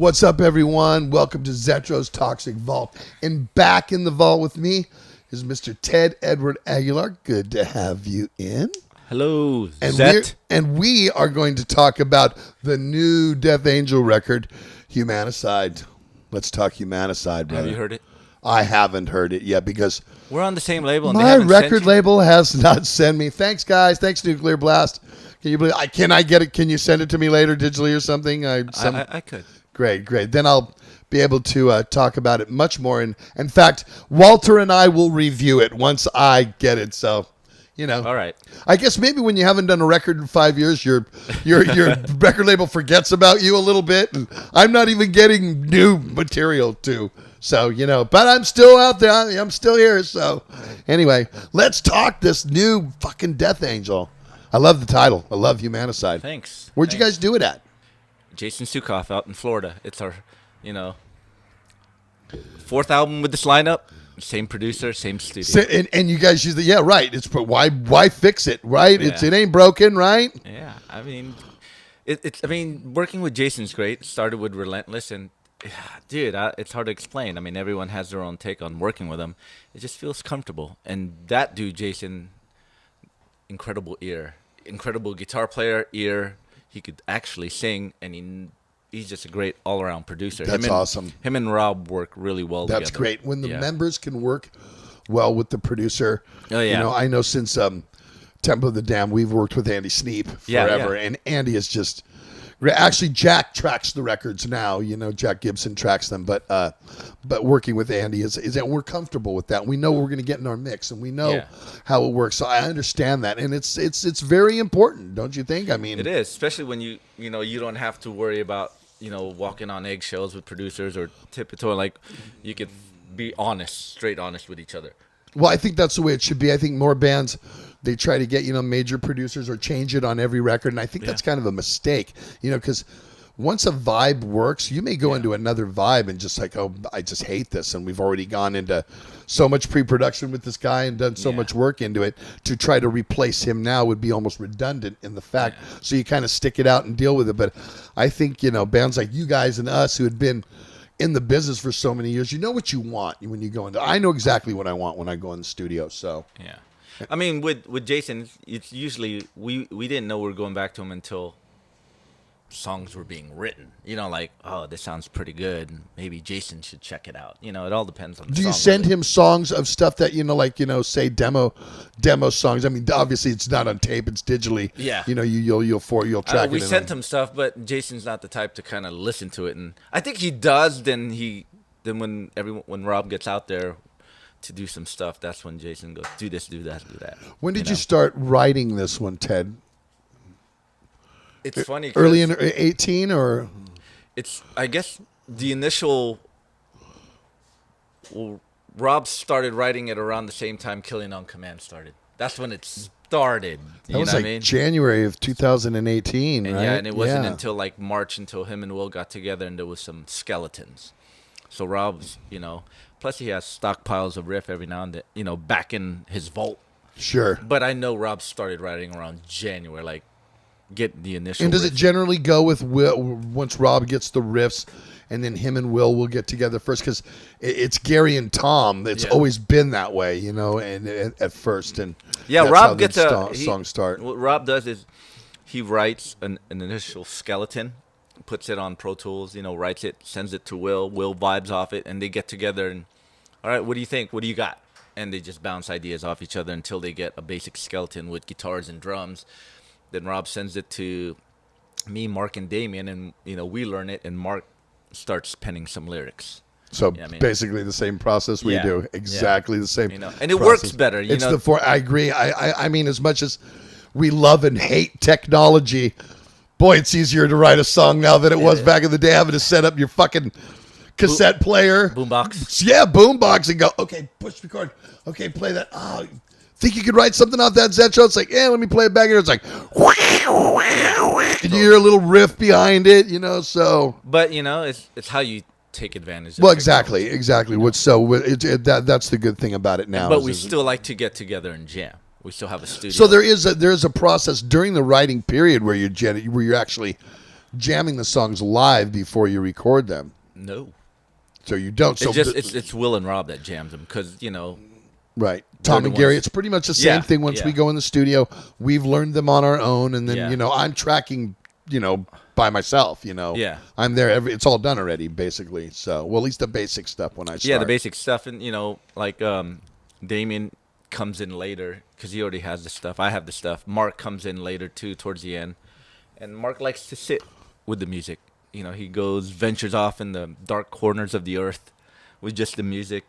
What's up, everyone? Welcome to Zetro's Toxic Vault. And back in the vault with me is Mr. Ted Edward Aguilar. Good to have you in. Hello, And Zet. we are going to talk about the new Death Angel record, Humanicide. Let's talk Humanicide, brother. Have you heard it? I haven't heard it yet because We're on the same label. And they my haven't sent record you? label has not sent me. Thanks, guys. Thanks, Nuclear Blast. Can you believe? Can I get it? Can you send it to me later digitally or something? I could. Great. Then I'll be able to talk about it much more. And in fact, Walter and I will review it once I get it. So, All right. I guess maybe when you haven't done a record in 5 years, your record label forgets about you a little bit. And I'm not even getting new material too. So, but I'm still out there. I'm still here. So anyway, let's talk this new fucking Death Angel. I love the title. I love Humanicide. Thanks. Where'd you guys do it at? Jason Sukoff out in Florida. It's our, fourth album with this lineup. Same producer, same studio. So, and you guys use right. It's why fix it, right? Yeah. It ain't broken, right? Yeah, I mean, working with Jason's great. Started with Relentless, and dude, it's hard to explain. I mean, everyone has their own take on working with him. It just feels comfortable. And that dude, Jason, incredible ear, incredible guitar player, ear. He could actually sing, and he's just a great all-around producer. That's awesome. Him and Rob work really well together. That's great. When the members can work well with the producer. Oh, yeah. I know since Temple of the Dam, we've worked with Andy Sneap forever. Yeah. And Andy is just... Actually, Jack tracks the records now. Jack Gibson tracks them. But working with Andy is that we're comfortable with that. We know what we're going to get in our mix, and we know how it works. So I understand that, and it's very important, don't you think? I mean, it is, especially when you don't have to worry about walking on eggshells with producers or tiptoeing. Like, you could be straight honest with each other. Well, I think that's the way it should be. I think more bands, they try to get, major producers or change it on every record. And I think that's kind of a mistake, because once a vibe works, you may go into another vibe and just like, oh, I just hate this. And we've already gone into so much pre-production with this guy and done so much work into it. To try to replace him now would be almost redundant in the fact. Yeah. So you kind of stick it out and deal with it. But I think, bands like you guys and us who had been in the business for so many years, you know what you want when you go into. I know exactly what I want when I go in the studio. So yeah, I mean with Jason, it's usually we didn't know we were going back to him until songs were being written. Like, oh, this sounds pretty good. Maybe Jason should check it out. It all depends on the Do you song, send really. him songs of stuff that say demo songs? I mean, obviously it's not on tape; it's digitally. Yeah. You'll track it. We sent him stuff, but Jason's not the type to kind of listen to it, and I think he does. Then when Rob gets out there to do some stuff, that's when Jason goes, do this, do that, do that. When did you start writing this one, Ted? It's funny. Early in 18 or? It's, I guess, the initial. Well, Rob started writing it around the same time Killing on Command started. That's when it started. That was like January of 2018, and right? Yeah, and it wasn't until like March until him and Will got together and there was some skeletons. So Rob's, plus he has stockpiles of riff every now and then, back in his vault. Sure. But I know Rob started writing around January, like get the initial. And does riff. it generally go with Will once Rob gets the riffs, and then him and Will get together first? Because it's Gary and Tom. It's always been that way, and at first. And that's Rob how gets songs start. What Rob does is he writes an initial skeleton, puts it on Pro Tools, writes it, sends it to Will. Will vibes off it, and they get together and, all right, what do you think? What do you got? And they just bounce ideas off each other until they get a basic skeleton with guitars and drums. Then Rob sends it to me, Mark, and Damien, and we learn it, and Mark starts penning some lyrics. So basically the same process we do, exactly the same. And it works better. I agree. I mean, as much as we love and hate technology, boy, it's easier to write a song now than it was back in the day, having to set up your fucking cassette player, boombox. Yeah, boombox, and go, okay, push record. Okay, play that. Oh, think you could write something off that Zetro? It's like, let me play it back here. It's like, and you hear a little riff behind it, so. But, it's how you take advantage of it. Well, exactly. That's the good thing about it now. But we still like to get together and jam. We still have a studio. So there is a process during the writing period where you're actually jamming the songs live before you record them. No. So you don't. So It's Will and Rob that jams them because right. Tom and Gary, it's pretty much the same thing. Once yeah. we go in the studio, we've learned them on our own, and then Yeah. I'm tracking by myself. Yeah. I'm there. It's all done already, basically. So at least the basic stuff when I start. Yeah, the basic stuff, and like Damien comes in later because he already has the stuff. I have the stuff. Mark comes in later too, towards the end, and Mark likes to sit with the music. He ventures off in the dark corners of the earth with just the music,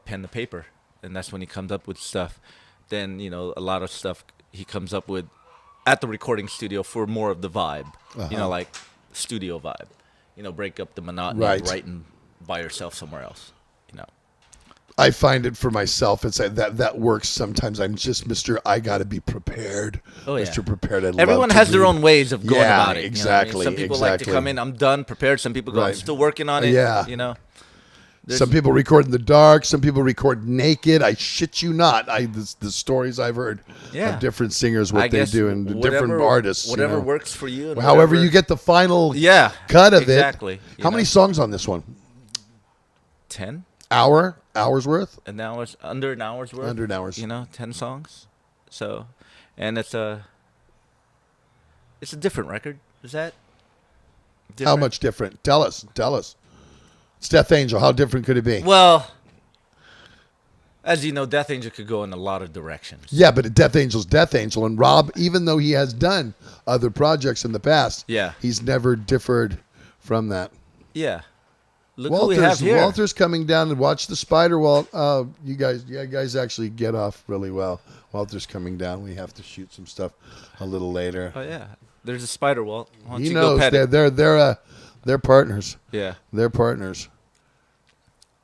pen to paper, and that's when he comes up with stuff. Then a lot of stuff he comes up with at the recording studio for more of the vibe, like studio vibe. Break up the monotony of writing by yourself somewhere else. I find it for myself. It's that works sometimes. I'm just Mr. I got to be prepared. Oh, yeah. Mr. Prepared. Everyone has their own ways of going about it. Exactly. Some people like to come in, I'm done, prepared. Some people go, I'm still working on it. Yeah. Some people record in the dark. Some people record naked. I shit you not. The stories I've heard of different singers, what they do, and different artists. Whatever works for you. And however you get the final cut of it. Exactly. How many songs on this one? 10. Hours worth? Under an hour's worth. Under an hour's. 10 songs. So, and it's a different record. Is that different? How much different? Tell us. It's Death Angel. How different could it be? Well, as you know, Death Angel could go in a lot of directions. Yeah, but Death Angel's Death Angel. And Rob, even though he has done other projects in the past, he's never differed from that. Yeah. Look who we have here. Walter's coming down to watch the spider, Walt. You guys actually get off really well. Walter's coming down. We have to shoot some stuff a little later. Oh, yeah. There's a spider, Walt. Why don't he you knows. Go pet it? They're partners. Yeah. They're partners.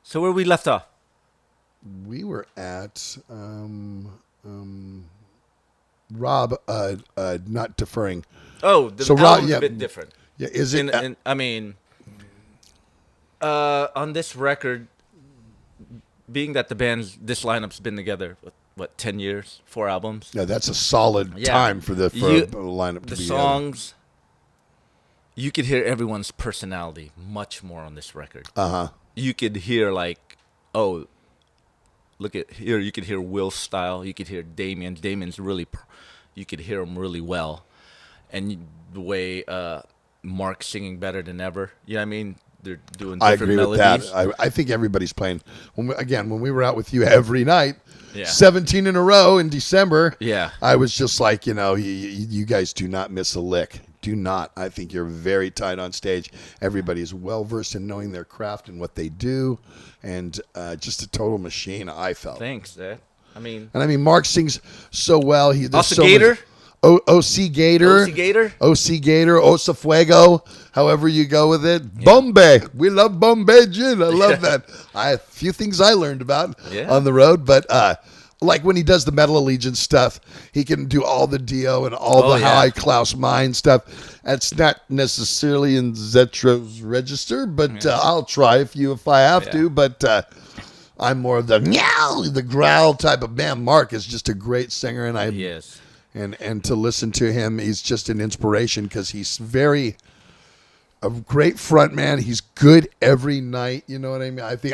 So where we left off? We were at Rob not deferring. Oh, the album's a bit different. Yeah, is it? On this record, being that this lineup's been together, 10 years, 4 albums? Yeah, that's a solid time for a lineup to be the songs, you could hear everyone's personality much more on this record. You could hear look at here, you could hear Will's style, you could hear Damien's really, you could hear him really well. And the way Mark's singing better than ever, you know what I mean? They're doing different melodies. I agree with that. I think everybody's playing. When we were out with you every night, 17 in a row in December, I was just like, you guys do not miss a lick. Do not. I think you're very tight on stage. Everybody's well-versed in knowing their craft and what they do, and just a total machine, I felt. Thanks, Ed. Mark sings so well. Also Gator? OC Gator, Osa Fuego, however you go with it. Yeah. Bombay. We love Bombay gin. I love that. A few things I learned about on the road, but like when he does the Metal Allegiance stuff, he can do all the Dio and all the High Klaus Mine stuff. That's not necessarily in Zetro's register, but I'll try if I have to, but I'm more of the growl type of man. Mark is just a great singer, and And to listen to him, he's just an inspiration because he's a great front man. He's good every night. You know what I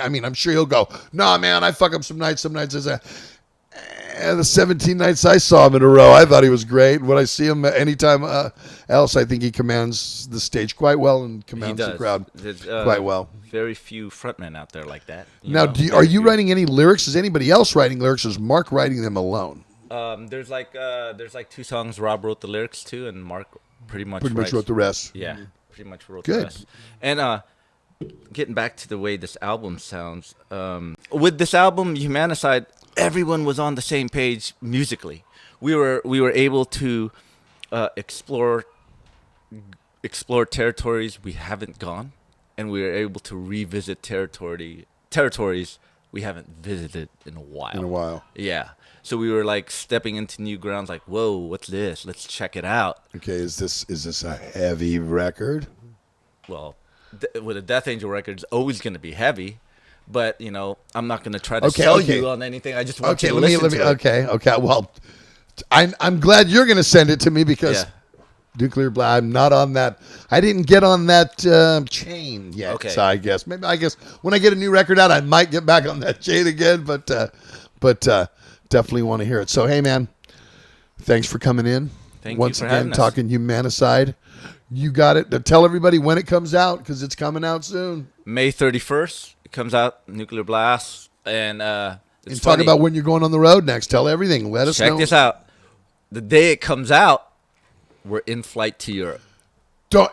mean? I'm sure he'll go, nah, man, I fuck up some nights. Some nights and the 17 nights I saw him in a row, I thought he was great. When I see him anytime else, I think he commands the stage quite well and commands the crowd quite well. Very few frontmen out there like that. Now, are you writing any lyrics? Is anybody else writing lyrics? Or is Mark writing them alone? There's like 2 songs Rob wrote the lyrics to, and Mark pretty much wrote the rest. Yeah, pretty much wrote the rest. And getting back to the way this album sounds, with this album, Humanicide, everyone was on the same page musically. We were able to explore territories we haven't gone, and we were able to revisit territories we haven't visited in a while. Yeah. So we were like stepping into new grounds, like, whoa, what's this? Let's check it out. Okay, is this a heavy record? Well, with a Death Angel record, it's always going to be heavy, but I'm not going to try to sell you on anything. I just want you to listen to it. Okay. Well, I'm glad you're going to send it to me because Nuclear Blast. I'm not on that. I didn't get on that chain yet. Okay. So I guess when I get a new record out, I might get back on that chain again. But definitely want to hear it. So hey, man, thanks for coming in. Thank Once you for again, having us. talking Humanicide. You got it. Tell everybody when it comes out because it's coming out soon. May 31st, it comes out. Nuclear Blast, and it's And talk funny. about when you're going on the road next. Tell everything. Let us know. Check this out. The day it comes out, we're in flight to Europe.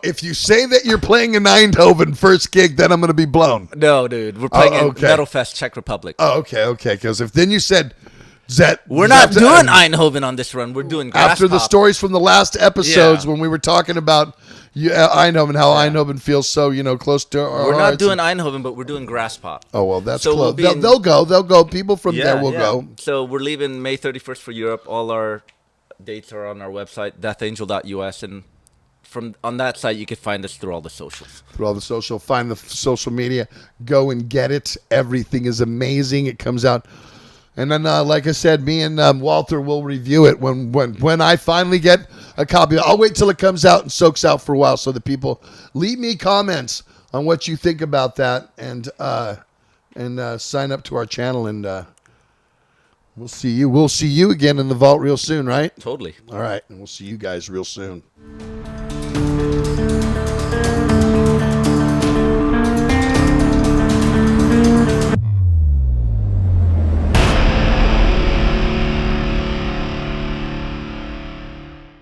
If you say that you're playing in Eindhoven first gig, then I'm going to be blown. No, dude, we're playing okay. in Metal Fest, Czech Republic. Oh, okay. Because if then you said, Zet, We're not doing Eindhoven on this run. We're doing Grass after the Pop. stories from the last episodes Yeah. when we were talking about Eindhoven, how Eindhoven feels so close to our We're not hearts. doing Eindhoven, but we're doing Grass Pop. Oh well, that's So close. we'll be They'll go. They'll go. People from there will go. So we're leaving May 31st for Europe. All our dates are on our website, deathangel.us, and on that site you can find us through all the socials. Through all the social, find the social media, go and get it. Everything is amazing. It comes out, and then like I said, me and Walter will review it when I finally get a copy. I'll wait till it comes out and soaks out for a while, so the people leave me comments on what you think about that, and sign up to our channel, and we'll see you. We'll see you again in the vault real soon, right? Totally. All right, and we'll see you guys real soon.